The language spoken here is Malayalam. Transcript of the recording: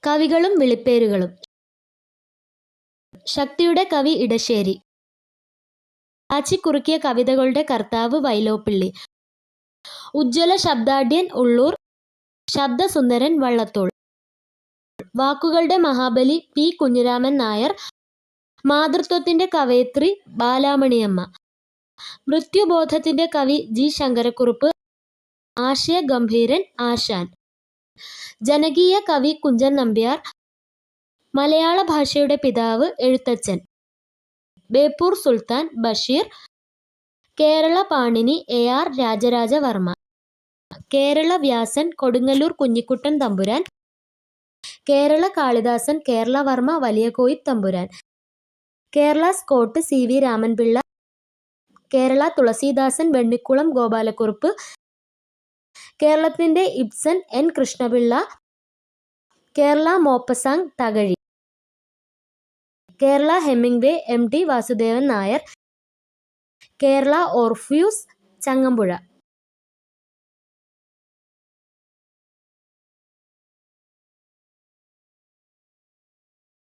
കവികളും വിളിപ്പേരുകളും. ശക്തിയുടെ കവി ഇടശ്ശേരി. കാച്ചിക്കുറുക്കിയ കവിതകളുടെ കർത്താവ് വൈലോപ്പിള്ളി. ഉജ്ജ്വല ശബ്ദാഢ്യൻ ഉള്ളൂർ. ശബ്ദസുന്ദരൻ വള്ളത്തോൾ. വാക്കുകളുടെ മഹാബലി പി. കുഞ്ഞിരാമൻ നായർ. മാതൃത്വത്തിന്റെ കവയിത്രി ബാലാമണിയമ്മ. മൃത്യുബോധത്തിന്റെ കവി ജി. ശങ്കരക്കുറുപ്പ്. ആശയഗംഭീരൻ ആശാൻ. ജനകീയ കവി കുഞ്ചൻ നമ്പ്യാർ. മലയാള ഭാഷയുടെ പിതാവ് Ezhuthachan. Beypore Sultan Basheer. Kerala Panini A. R. Rajarajavarma. Kerala Vyasan Kodungallur Kunjikuttan Thampuran. Kerala Kalidasan Keralavarma Valiyakoyithampuran. Kerala Scott C. V. Ramanpillai. Kerala Thulaseedasan Vennikulam Gopalakurup. കേരളത്തിന്റെ Ibsen N. Krishnapillai. Kerala Maupassant Thakazhi. Kerala Hemingway M. T. Vasudevan Nair. Kerala Orpheus Changampuzha.